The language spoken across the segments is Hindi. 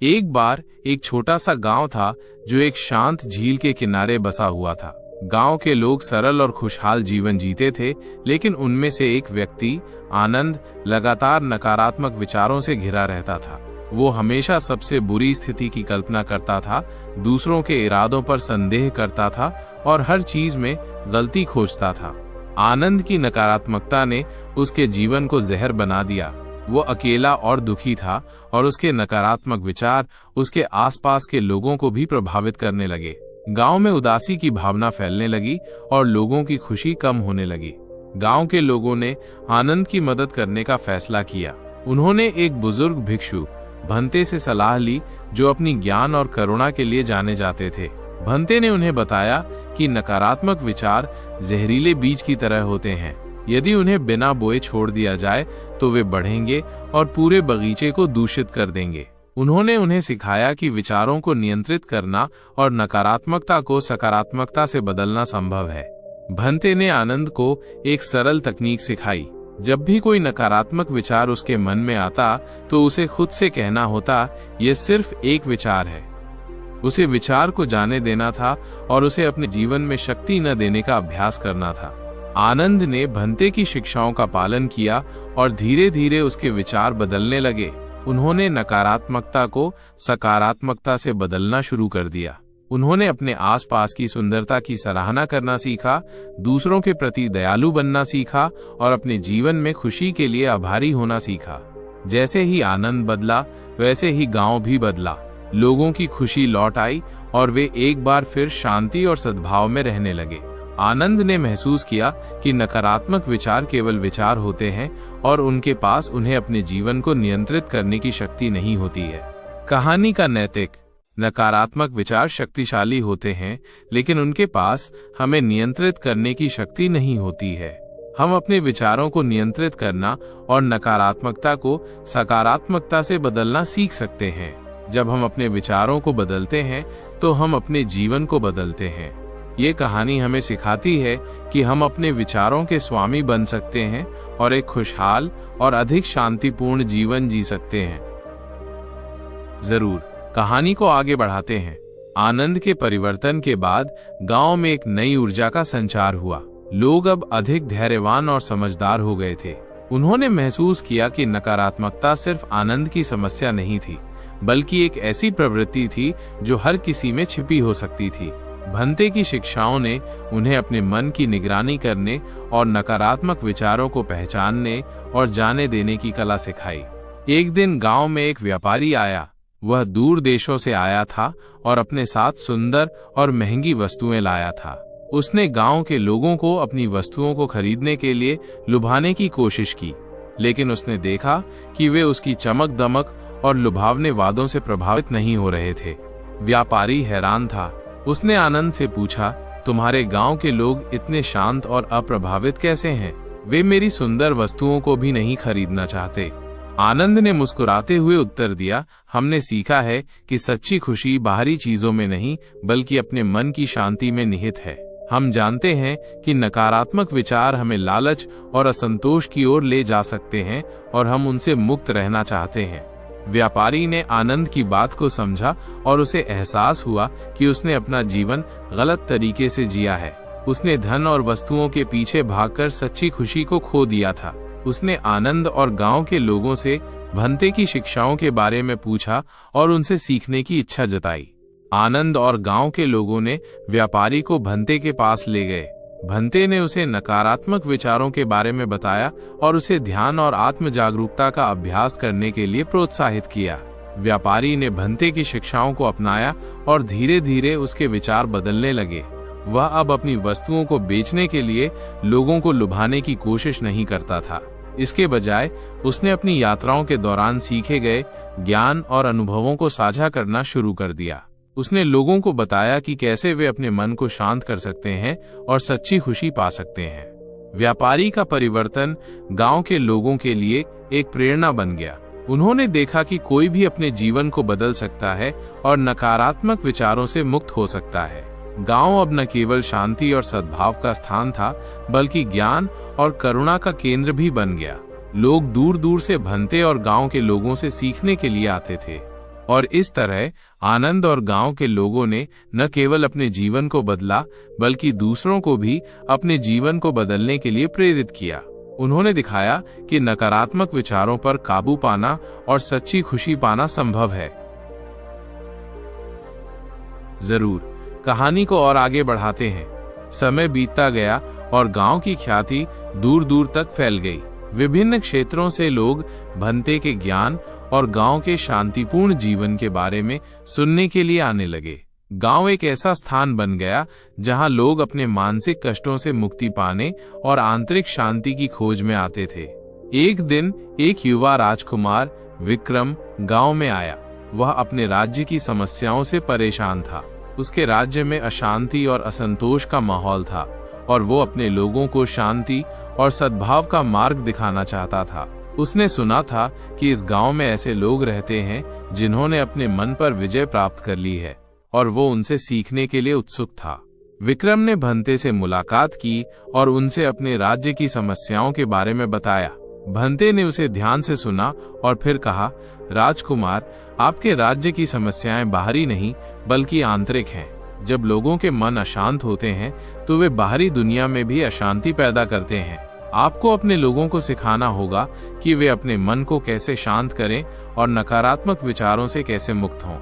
एक बार एक छोटा सा गांव था जो एक शांत झील के किनारे बसा हुआ था। गांव के लोग सरल और खुशहाल जीवन जीते थे, लेकिन उनमें से एक व्यक्ति आनंद लगातार नकारात्मक विचारों से घिरा रहता था। वो हमेशा सबसे बुरी स्थिति की कल्पना करता था, दूसरों के इरादों पर संदेह करता था और हर चीज में गलती खोजता था। आनंद की नकारात्मकता ने उसके जीवन को जहर बना दिया। वो अकेला और दुखी था और उसके नकारात्मक विचार उसके आसपास के लोगों को भी प्रभावित करने लगे। गांव में उदासी की भावना फैलने लगी और लोगों की खुशी कम होने लगी। गांव के लोगों ने आनंद की मदद करने का फैसला किया। उन्होंने एक बुजुर्ग भिक्षु भंते से सलाह ली, जो अपनी ज्ञान और करुणा के लिए जाने जाते थे। भंते ने उन्हें बताया कि नकारात्मक विचार जहरीले बीज की तरह होते हैं। यदि उन्हें बिना बोए छोड़ दिया जाए तो वे बढ़ेंगे और पूरे बगीचे को दूषित कर देंगे। उन्होंने उन्हें सिखाया कि विचारों को नियंत्रित करना और नकारात्मकता को सकारात्मकता से बदलना संभव है। भंते ने आनंद को एक सरल तकनीक सिखाई। जब भी कोई नकारात्मक विचार उसके मन में आता तो उसे खुद से कहना होता, यह सिर्फ एक विचार है। उसे विचार को जाने देना था और उसे अपने जीवन में शक्ति न देने का अभ्यास करना था। आनंद ने भंते की शिक्षाओं का पालन किया और धीरे धीरे उसके विचार बदलने लगे। उन्होंने नकारात्मकता को सकारात्मकता से बदलना शुरू कर दिया। उन्होंने अपने आसपास की सुंदरता की सराहना करना सीखा, दूसरों के प्रति दयालु बनना सीखा और अपने जीवन में खुशी के लिए आभारी होना सीखा। जैसे ही आनंद बदला, वैसे ही गांव भी बदला। लोगों की खुशी लौट आई और वे एक बार फिर शांति और सद्भाव में रहने लगे। आनंद ने महसूस किया कि नकारात्मक विचार केवल विचार होते हैं और उनके पास उन्हें अपने जीवन को नियंत्रित करने की शक्ति नहीं होती है। कहानी का नैतिक: नकारात्मक विचार शक्तिशाली होते हैं, लेकिन उनके पास हमें नियंत्रित करने की शक्ति नहीं होती है। हम अपने विचारों को नियंत्रित करना और नकारात्मकता को सकारात्मकता से बदलना सीख सकते हैं। जब हम अपने विचारों को बदलते हैं तो हम अपने जीवन को बदलते हैं। ये कहानी हमें सिखाती है कि हम अपने विचारों के स्वामी बन सकते हैं और एक खुशहाल और अधिक शांतिपूर्ण जीवन जी सकते हैं। जरूर, कहानी को आगे बढ़ाते हैं। आनंद के परिवर्तन के बाद गांव में एक नई ऊर्जा का संचार हुआ। लोग अब अधिक धैर्यवान और समझदार हो गए थे। उन्होंने महसूस किया कि नकारात्मकता सिर्फ आनंद की समस्या नहीं थी, बल्कि एक ऐसी प्रवृत्ति थी जो हर किसी में छिपी हो सकती थी। भंते की शिक्षाओं ने उन्हें अपने मन की निगरानी करने और नकारात्मक विचारों को पहचानने और जाने देने की कला सिखाई। एक दिन गांव में एक व्यापारी आया। वह दूर देशों से आया था और अपने साथ सुंदर और महंगी वस्तुएं लाया था। उसने गांव के लोगों को अपनी वस्तुओं को खरीदने के लिए लुभाने की कोशिश की, लेकिन उसने देखा कि वे उसकी चमक दमक और लुभावने वादों से प्रभावित नहीं हो रहे थे। व्यापारी हैरान था। उसने आनंद से पूछा, तुम्हारे गांव के लोग इतने शांत और अप्रभावित कैसे हैं? वे मेरी सुंदर वस्तुओं को भी नहीं खरीदना चाहते। आनंद ने मुस्कुराते हुए उत्तर दिया, हमने सीखा है कि सच्ची खुशी बाहरी चीजों में नहीं, बल्कि अपने मन की शांति में निहित है। हम जानते हैं कि नकारात्मक विचार हमें लालच और असंतोष की ओर ले जा सकते हैं और हम उनसे मुक्त रहना चाहते हैं। व्यापारी ने आनंद की बात को समझा और उसे एहसास हुआ कि उसने अपना जीवन गलत तरीके से जिया है। उसने धन और वस्तुओं के पीछे भागकर सच्ची खुशी को खो दिया था। उसने आनंद और गांव के लोगों से भंते की शिक्षाओं के बारे में पूछा और उनसे सीखने की इच्छा जताई। आनंद और गांव के लोगों ने व्यापारी को भंते के पास ले गए। भंते ने उसे नकारात्मक विचारों के बारे में बताया और उसे ध्यान और आत्म जागरूकता का अभ्यास करने के लिए प्रोत्साहित किया। व्यापारी ने भंते की शिक्षाओं को अपनाया और धीरे धीरे उसके विचार बदलने लगे। वह अब अपनी वस्तुओं को बेचने के लिए लोगों को लुभाने की कोशिश नहीं करता था। इसके बजाय उसने अपनी यात्राओं के दौरान सीखे गए ज्ञान और अनुभवों को साझा करना शुरू कर दिया। उसने लोगों को बताया कि कैसे वे अपने मन को शांत कर सकते हैं और सच्ची खुशी पा सकते हैं। व्यापारी का परिवर्तन गांव के लोगों के लिए एक प्रेरणा बन गया। उन्होंने देखा कि कोई भी अपने जीवन को बदल सकता है और नकारात्मक विचारों से मुक्त हो सकता है। गांव अब न केवल शांति और सद्भाव का स्थान था, बल्कि ज्ञान और करुणा का केंद्र भी बन गया। लोग दूर दूर से भंते और गांव के लोगों से सीखने के लिए आते थे। और इस तरह आनंद और गांव के लोगों ने न केवल अपने जीवन को बदला बल्कि दूसरों को भी अपने जीवन को बदलने के लिए प्रेरित किया। उन्होंने दिखाया कि नकारात्मक विचारों पर काबू पाना और सच्ची खुशी पाना संभव है। जरूर, कहानी को और आगे बढ़ाते हैं। समय बीतता गया और गांव की ख्याति दूर दूर तक फैल गई। विभिन्न क्षेत्रों से लोग भंते के ज्ञान और गांव के शांतिपूर्ण जीवन के बारे में सुनने के लिए आने लगे। गांव एक ऐसा स्थान बन गया जहां लोग अपने मानसिक कष्टों से मुक्ति पाने और आंतरिक शांति की खोज में आते थे। एक दिन एक युवा राजकुमार विक्रम गांव में आया। वह अपने राज्य की समस्याओं से परेशान था। उसके राज्य में अशांति और असंतोष का माहौल था और वो अपने लोगों को शांति और सद्भाव का मार्ग दिखाना चाहता था। उसने सुना था कि इस गांव में ऐसे लोग रहते हैं जिन्होंने अपने मन पर विजय प्राप्त कर ली है और वो उनसे सीखने के लिए उत्सुक था। विक्रम ने भंते से मुलाकात की और उनसे अपने राज्य की समस्याओं के बारे में बताया। भंते ने उसे ध्यान से सुना और फिर कहा, राजकुमार, आपके राज्य की समस्याएं बाहरी नहीं बल्कि आंतरिक हैं। जब लोगों के मन अशांत होते हैं तो वे बाहरी दुनिया में भी अशांति पैदा करते हैं। आपको अपने लोगों को सिखाना होगा कि वे अपने मन को कैसे शांत करें और नकारात्मक विचारों से कैसे मुक्त हों।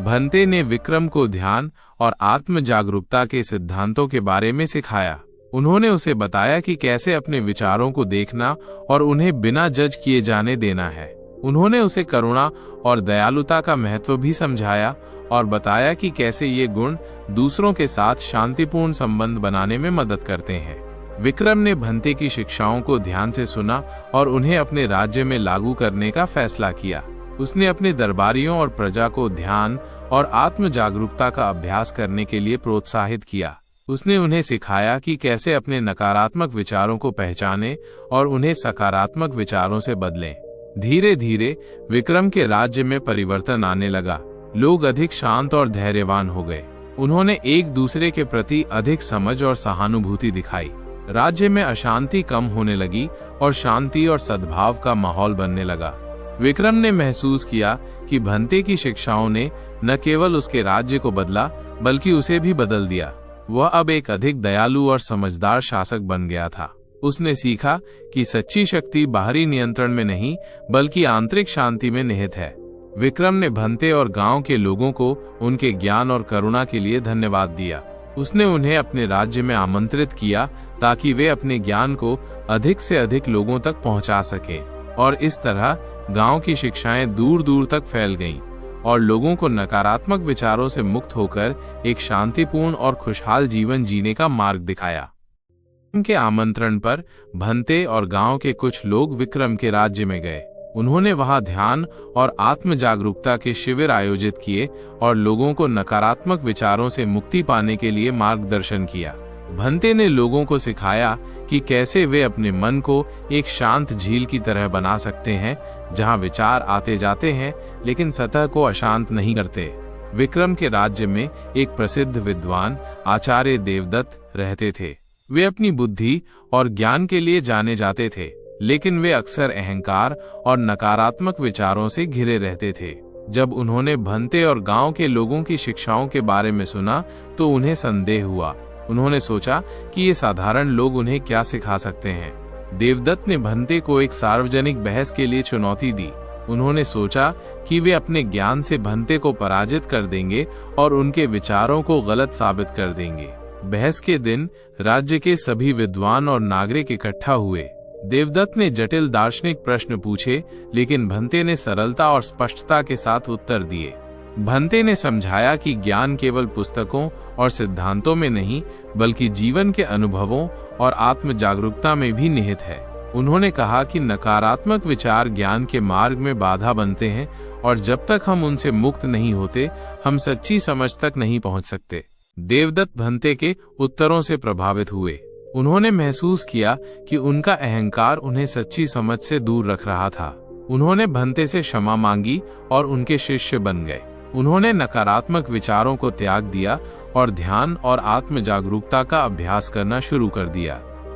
भंते ने विक्रम को ध्यान और आत्म जागरूकता के सिद्धांतों के बारे में सिखाया। उन्होंने उसे बताया कि कैसे अपने विचारों को देखना और उन्हें बिना जज किए जाने देना है। उन्होंने उसे करुणा और दयालुता का महत्व भी समझाया और बताया कि कैसे ये गुण दूसरों के साथ शांतिपूर्ण संबंध बनाने में मदद करते हैं। विक्रम ने भंते की शिक्षाओं को ध्यान से सुना और उन्हें अपने राज्य में लागू करने का फैसला किया। उसने अपने दरबारियों और प्रजा को ध्यान और आत्म जागरूकता का अभ्यास करने के लिए प्रोत्साहित किया। उसने उन्हें सिखाया कि कैसे अपने नकारात्मक विचारों को पहचानें और उन्हें सकारात्मक विचारों से बदलें। धीरे धीरे विक्रम के राज्य में परिवर्तन आने लगा। लोग अधिक शांत और धैर्यवान हो गए। उन्होंने एक दूसरे के प्रति अधिक समझ और सहानुभूति दिखाई। राज्य में अशांति कम होने लगी और शांति और सद्भाव का माहौल बनने लगा। विक्रम ने महसूस किया कि भंते की शिक्षाओं ने न केवल उसके राज्य को बदला बल्कि उसे भी बदल दिया। वह अब एक अधिक दयालु और समझदार शासक बन गया था। उसने सीखा कि सच्ची शक्ति बाहरी नियंत्रण में नहीं बल्कि आंतरिक शांति में निहित है। विक्रम ने भंते और गांव के लोगों को उनके ज्ञान और करुणा के लिए धन्यवाद दिया। उसने उन्हें अपने राज्य में आमंत्रित किया ताकि वे अपने ज्ञान को अधिक से अधिक लोगों तक पहुंचा सकें और इस तरह गांव की शिक्षाएं दूर दूर तक फैल गईं और लोगों को नकारात्मक विचारों से मुक्त होकर एक शांतिपूर्ण और खुशहाल जीवन जीने का मार्ग दिखाया। उनके आमंत्रण पर भंते और गांव के कुछ लोग विक्रम के राज्य में गए। उन्होंने वहां ध्यान और आत्म जागरूकता के शिविर आयोजित किए और लोगों को नकारात्मक विचारों से मुक्ति पाने के लिए मार्गदर्शन किया। भंते ने लोगों को सिखाया कि कैसे वे अपने मन को एक शांत झील की तरह बना सकते हैं जहां विचार आते जाते हैं लेकिन सतह को अशांत नहीं करते। विक्रम के राज्य में एक प्रसिद्ध विद्वान आचार्य देवदत्त रहते थे। वे अपनी बुद्धि और ज्ञान के लिए जाने जाते थे, लेकिन वे अक्सर अहंकार और नकारात्मक विचारों से घिरे रहते थे। जब उन्होंने भंते और गांव के लोगों की शिक्षाओं के बारे में सुना तो उन्हें संदेह हुआ। उन्होंने सोचा कि ये साधारण लोग उन्हें क्या सिखा सकते हैं। देवदत्त ने भंते को एक सार्वजनिक बहस के लिए चुनौती दी। उन्होंने सोचा कि वे अपने ज्ञान से भंते को पराजित कर देंगे और उनके विचारों को गलत साबित कर देंगे। बहस के दिन राज्य के सभी विद्वान और नागरिक इकट्ठा हुए। देवदत्त ने जटिल दार्शनिक प्रश्न पूछे, लेकिन भंते ने सरलता और स्पष्टता के साथ उत्तर दिए। भंते ने समझाया कि ज्ञान केवल पुस्तकों और सिद्धांतों में नहीं बल्कि जीवन के अनुभवों और आत्म जागरूकता में भी निहित है। उन्होंने कहा कि नकारात्मक विचार ज्ञान के मार्ग में बाधा बनते हैं और जब तक हम उनसे मुक्त नहीं होते, हम सच्ची समझ तक नहीं पहुंच सकते। देवदत्त भंते के उत्तरों से प्रभावित हुए। उन्होंने महसूस किया कि उनका अहंकार उन्हें सच्ची समझ से दूर रख रहा था। उन्होंने भंते से क्षमा मांगी और उनके शिष्य बन गए। उन्होंने नकारात्मक विचारों को त्याग दिया और ध्यान और आत्म जागरूकता का अभ्यास करना शुरू कर दिया।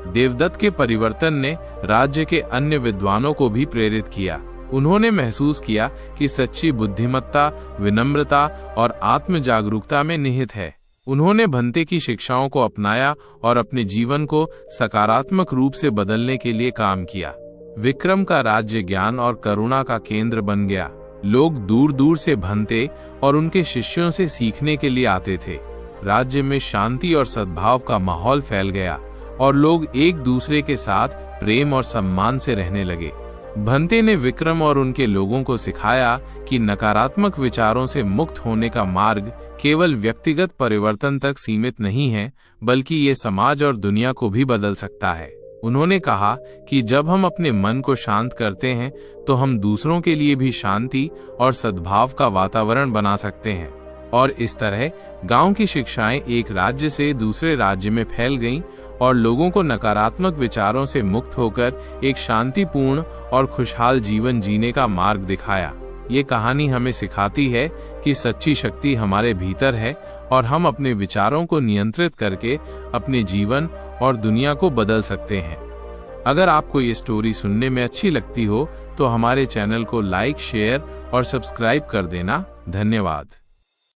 देवदत्त के परिवर्तन ने राज्य के अन्य विद्वानों को भी प्रेरित किया। उन्होंने महसूस किया कि सच्ची बुद्धिमत्ता विनम्रता और आत्म जागरूकता में निहित है। उन्होंने भंते की शिक्षाओं को अपनाया और अपने जीवन को सकारात्मक रूप से बदलने के लिए काम किया। विक्रम का राज्य ज्ञान और करुणा का केंद्र बन गया। लोग दूर दूर से भंते और उनके शिष्यों से सीखने के लिए आते थे। राज्य में शांति और सद्भाव का माहौल फैल गया और लोग एक दूसरे के साथ प्रेम और सम्मान से रहने लगे। भंते ने विक्रम और उनके लोगों को सिखाया कि नकारात्मक विचारों से मुक्त होने का मार्ग केवल व्यक्तिगत परिवर्तन तक सीमित नहीं है, बल्कि ये समाज और दुनिया को भी बदल सकता है। उन्होंने कहा कि जब हम अपने मन को शांत करते हैं तो हम दूसरों के लिए भी शांति और सद्भाव का वातावरण बना सकते हैं। और इस तरह गांव की शिक्षाएं एक राज्य से दूसरे राज्य में फैल गईं और लोगों को नकारात्मक विचारों से मुक्त होकर एक शांतिपूर्ण और खुशहाल जीवन जीने का मार्ग दिखाया। ये कहानी हमें सिखाती है कि सच्ची शक्ति हमारे भीतर है और हम अपने विचारों को नियंत्रित करके अपने जीवन और दुनिया को बदल सकते हैं। अगर आपको ये स्टोरी सुनने में अच्छी लगती हो तो हमारे चैनल को लाइक, शेयर और सब्सक्राइब कर देना। धन्यवाद।